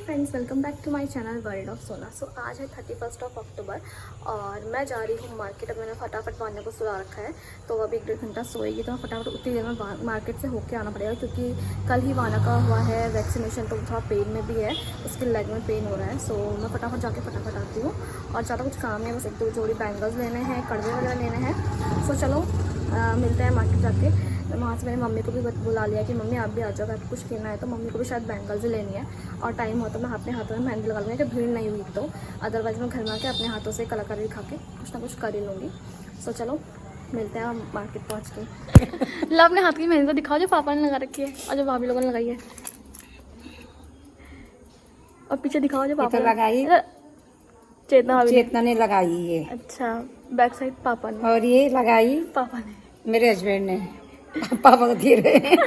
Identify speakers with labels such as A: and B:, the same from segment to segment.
A: Friends, welcome back to my channel world of Sona. So आज है 31 अक्टूबर और मैं जा रही हूँ मार्केट। अब मैंने फटाफट वान्या को सुला रखा है, तो अब 1-1.5 घंटा सोएगी, तो फटाफट उतनी देर में मार्केट से होके आना पड़ेगा, क्योंकि कल ही वान्या का हुआ है वैक्सीनेशन, तो थोड़ा पेन में भी है, उसके लेग में पेन हो रहा है। सो मैं फटाफट जाके फटाफट आती हूँ और ज़्यादा कुछ काम नहीं है, बस 1-2 जोड़ी बैंगल्स लेने हैं, कड़वे वगैरह लेने हैं। सो चलो मिलते हैं मार्केट जाके। वहाँ से मैंने मम्मी को भी बुला लिया कि मम्मी आप भी आ जाओ, आपको कुछ लेना है, तो मम्मी को भी शायद बैंगल्स ही लेनी है और टाइम हो तो मैं अपने हाथों में मेहंदी लगा लूँगी, कि भीड़ नहीं हुई तो अदरवाइज़ मैं घर में आके अपने हाथों से कलाकारी दिखा के कुछ ना कुछ कर ही लूँगी। सो चलो मिलते हैं मार्केट पहुँच के। लो अपने हाथ की मेहंदी तो दिखाओ जो पापा ने लगा रखी है और जो भाभी लोगों ने लगाई है, और पीछे दिखाओ जो पापा
B: लगाई, चेतना ने लगाई है।
A: अच्छा, बैक साइड पापा ने,
B: और ये लगाई
A: पापा ने,
B: मेरे हस्बैंड ने, पापा को दे रहे हैं।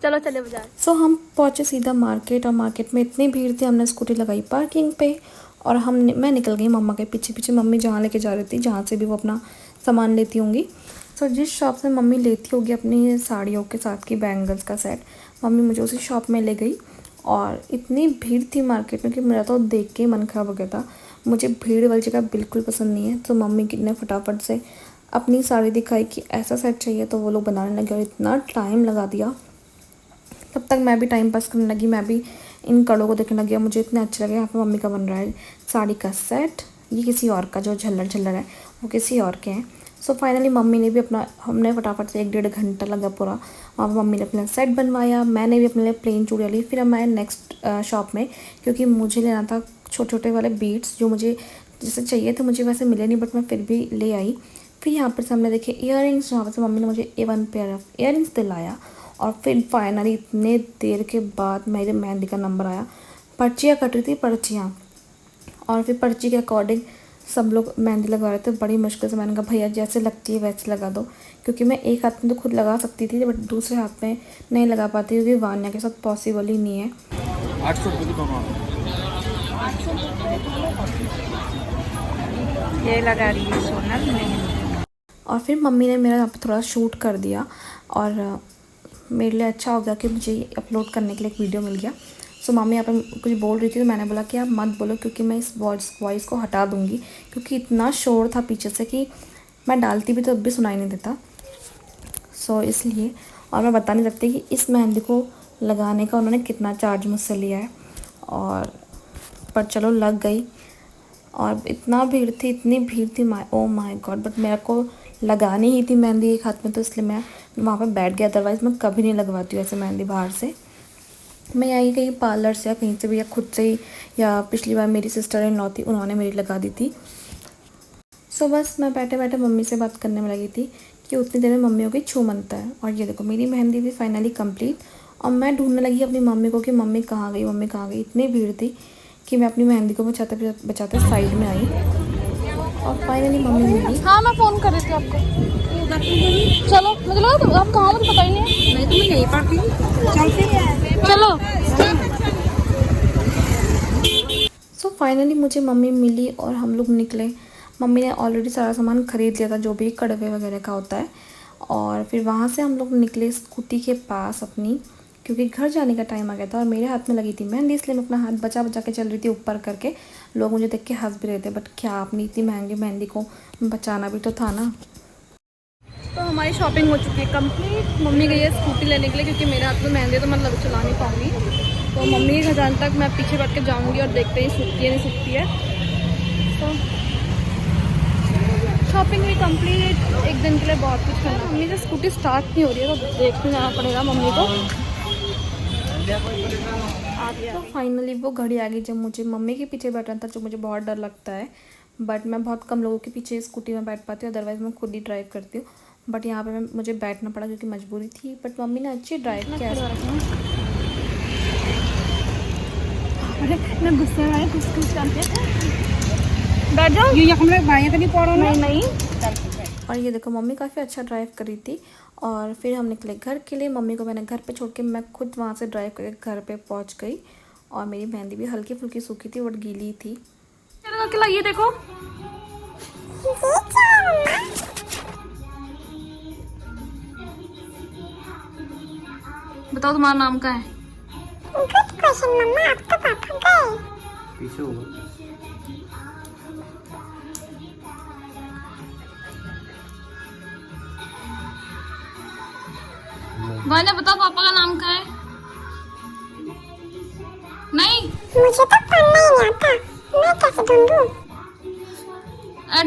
A: चलो चले बाजार। सो हम पहुंचे सीधा मार्केट, और मार्केट में इतनी भीड़ थी, हमने स्कूटी लगाई पार्किंग पे और मैं निकल गई मम्मा के पीछे पीछे। मम्मी जहाँ लेके जा रही थी, जहाँ से भी वो अपना सामान लेती होंगी। सो जिस शॉप से मम्मी लेती होगी अपनी साड़ियों के साथ की बैंगल्स का सेट, मम्मी मुझे उसी शॉप में ले गई। और इतनी भीड़ थी मार्केट में कि मेरा तो देख के मन खराब हो गया था। मुझे भीड़ वाली जगह बिल्कुल पसंद नहीं है, तो मम्मी ने फटाफट से अपनी साड़ी दिखाई कि ऐसा सेट चाहिए, तो वो लोग बनाने लगे और इतना टाइम लगा दिया। तब तक मैं भी टाइम पास करने लगी, मैं भी इन कड़ों को देखने लगी। मुझे इतने अच्छे लगे। यहाँ पे मम्मी का बन रहा है साड़ी का सेट, ये किसी और का जो झल्लर है वो किसी और के हैं। सो फाइनली मम्मी ने भी हमने फटाफट से 1-1.5 घंटा लगा पूरा। वहाँ पर मम्मी ने अपना सेट बनवाया, मैंने भी अपने लिए प्लेन चूड़ियाँ ली। फिर अब मैं नेक्स्ट शॉप में, क्योंकि मुझे लेना था छोटे छोटे वाले बीड्स जो मुझे जैसे चाहिए थे, मुझे वैसे मिले नहीं, बट मैं फिर भी ले आई। फिर यहाँ पर से हमने देखे इयररिंग्स, जहाँ पर से मम्मी ने मुझे 1 पेयर ऑफ इयररिंग्स दिलाया। और फिर फाइनली इतने देर के बाद मेरे मेहंदी का नंबर आया। पर्चियाँ कट रही थी, पर्चियाँ, और फिर पर्ची के अकॉर्डिंग सब लोग मेहंदी लगा रहे थे। बड़ी मुश्किल से मैंने कहा भैया जैसे लगती है वैसे लगा दो, क्योंकि मैं एक हाथ में तो खुद लगा सकती थी, बट दूसरे हाथ में नहीं लगा पाती, क्योंकि वान्या के साथ पॉसिबल ही नहीं है।
C: 800
B: ये लगा रही है सोनल ने।
A: और फिर मम्मी ने मेरा यहाँ पर थोड़ा शूट कर दिया, और मेरे लिए अच्छा हो गया कि मुझे अपलोड करने के लिए एक वीडियो मिल गया। सो मम्मी यहाँ पर कुछ बोल रही थी, तो मैंने बोला कि आप मत बोलो, क्योंकि मैं इस वॉइस को हटा दूँगी, क्योंकि इतना शोर था पीछे से कि मैं डालती भी तो अब भी सुनाई नहीं देता। सो इसलिए, और मैं बता नहीं सकती कि इस मेहंदी को लगाने का उन्होंने कितना चार्ज मुझसे लिया है, और पर चलो लग गई। और इतना भीड़ थी, इतनी भीड़ थी, ओ माय गॉड। बट मेरे को लगानी ही थी मेहंदी एक हाथ में, तो इसलिए मैं वहाँ पे बैठ गया। अदरवाइज़ मैं कभी नहीं लगवाती हूँ ऐसे मेहंदी बाहर से। मैं यहीं कहीं पार्लर से या कहीं से भी, या खुद से ही, या पिछली बार मेरी सिस्टर इन लॉ थी, उन्होंने मेरी लगा दी थी। सो बस मैं बैठे बैठे मम्मी से बात करने में लगी थी कि उतनी देर में मम्मी हो गई छूमंतर है। और ये देखो मेरी मेहंदी भी फाइनली कंप्लीट, और मैं ढूंढने लगी अपनी मम्मी को कि मम्मी कहाँ गई, मम्मी कहाँ गई। इतनी भीड़ थी कि मैं अपनी मेहंदी को बचाते बचाते साइड में आई, और फाइनली मम्मी मिली। हाँ, मैं फ़ोन कर रही थी आपको। चलो, मुझे लगा तो आप कहाँ, मुझे पता ही नहीं है।
B: नहीं तो मैं यहीं पढ़ती हूँ, चलते
A: चलो। सो फाइनली मुझे मम्मी मिली और हम लोग निकले। मम्मी ने ऑलरेडी सारा सामान खरीद लिया था, जो भी कड़वे वगैरह का होता है। और फिर वहाँ से हम लोग निकले स्कूटी के पास अपनी, क्योंकि घर जाने का टाइम आ गया था। और मेरे हाथ में लगी थी मेहंदी, इसलिए मैं अपना हाथ बचा बचा के चल रही थी ऊपर करके। लोग मुझे देख के हंस भी रहे थे, बट क्या अपनी इतनी महंगी मेहंदी को बचाना भी तो था ना। तो हमारी शॉपिंग हो चुकी है कंप्लीट। मम्मी गई है स्कूटी लेने के लिए, क्योंकि मेरे हाथ में मेहंदी तो मतलब चला नहीं पाऊँगी। तो मम्मी के घर तक मैं पीछे बैठ के जाऊँगी और देखते ही सूखती है नहीं सूखती है। तो शॉपिंग भी कंप्लीट, एक दिन के लिए बहुत कुछ करना। मम्मी से स्कूटी स्टार्ट नहीं हो रही है, तो देखने जाना पड़ेगा मम्मी को। तो फाइनली वो घड़ी आ गई जब मुझे मम्मी के पीछे बैठना था, जो मुझे बहुत डर लगता है। बट मैं बहुत कम लोगों के पीछे स्कूटी में बैठ पाती हूँ, अदरवाइज़ मैं खुद ही ड्राइव करती हूँ। बट यहाँ पे मुझे बैठना पड़ा क्योंकि मजबूरी थी, बट मम्मी ने अच्छी ड्राइव किया। मैं गुस्से में आया, बैठ जाओ,
B: ये हमरे भाई तो नहीं पढ़ो ना।
A: नहीं। और ये देखो मम्मी काफ़ी अच्छा ड्राइव करी थी। और फिर हम निकले घर के लिए। मम्मी को मैंने घर पे छोड़ के मैं खुद वहाँ से ड्राइव करके घर पे पहुँच गई। और मेरी मेहंदी भी हल्की फुल्की सूखी थी, बट गीली थी। चलो ये देखो, बताओ तुम्हारा नाम क्या है?
C: क्वेश्चन मम्मा, अब तो पापा गए।
D: पीछे होगा।
A: वाना बताओ पापा का नाम क्या है? नहीं
C: मुझे तो पढ़ना ही नहीं आता, मैं कैसे ढूंढूं?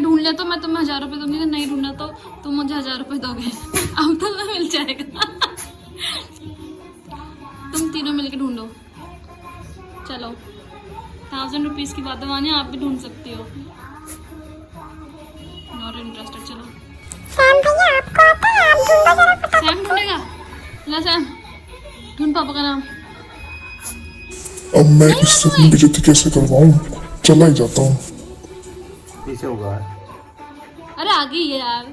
A: ढूंढ लिया तो मैं तुम्हें 1000 रुपए दूंगी, नहीं ढूंढा तो तुम मुझे 1000 रुपए दोगे। अब तो ना मिल जाएगा। तुम तीनों मिलके ढूंढो। चलो 1000 रुपीज की बात है वानी, आप भी ढूंढ सकती हो। Not interested. चलो
C: सैम भैया आपको आता है, आप ढूंढो जरा फटाफट।
A: सैम ढूंढेगा। ला सैम ढूंढ पापा का नाम।
E: अब मैं इससे अपनी बेइज्जती कैसे करवाऊं? चला ही जाता हूँ।
D: पीछे होगा।
A: अरे आ गई है यार।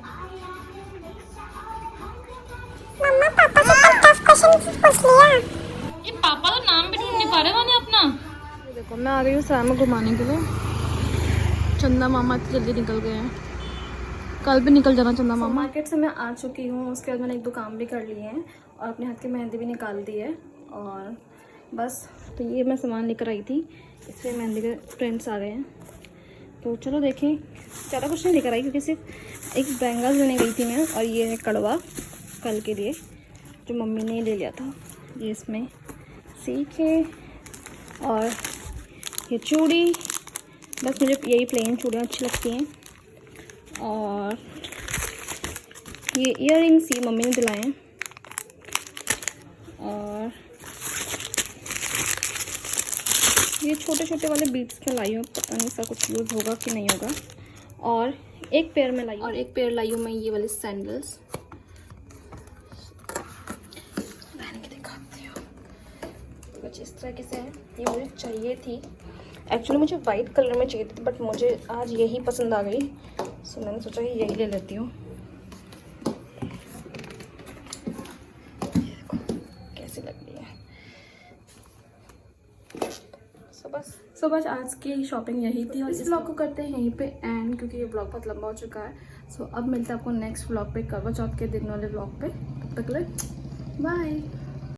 C: मम्मा पापा से तो टफ क्वेश्चन पूछ लिया।
A: ये पापा तो नाम भी ढूंढ नहीं पा रहे वानी अपना। देखो मैं आ गई हूँ सैम को घुमाने के लिए। चंदा मामा इतनी जल्दी निकल गए हैं, कल भी निकल जाना चंदा मामा। मार्केट से मैं आ चुकी हूँ, उसके बाद मैंने 1-2 काम भी कर लिए हैं और अपने हाथ की मेहंदी भी निकाल दी है। और बस तो ये मैं सामान लेकर आई थी, इसमें मेहंदी के प्रिंट्स आ गए हैं। तो चलो देखें। ज़्यादा कुछ नहीं लेकर आई क्योंकि सिर्फ एक बैंगल्स लेने गई थी मैं, और ये है कड़वा कल के लिए जो मम्मी ने ले लिया था। ये इसमें सीख है और ये चूड़ी, बस मुझे यही प्लेन चूड़ियाँ अच्छी लगती हैं। और ये इयररिंग्स ये मम्मी ने दिलाए हैं। और ये छोटे छोटे वाले बीड्स में लाई हूँ, पता नहीं इसका कुछ यूज़ होगा कि नहीं होगा। और एक पेयर में लाई हूँ, और एक पेयर लाई हूँ मैं ये वाले सैंडल्स। पहन के दिखाती हूँ कुछ इस तरह से है। ये मुझे चाहिए थी, एक्चुअली मुझे वाइट कलर में चाहिए थी, बट मुझे आज यही पसंद आ गई, सो मैंने सोचा कि यही ले लेती हूँ। देखो कैसी लग रही है। सो बस आज की शॉपिंग यही थी, और इस ब्लॉग को करते हैं यहीं पे एंड, क्योंकि ये ब्लॉग बहुत लंबा हो चुका है। सो अब मिलते हैं आपको नेक्स्ट ब्लॉग पे, करवा चौथ के दिन वाले ब्लॉग पे। तब तक के लिए बाय।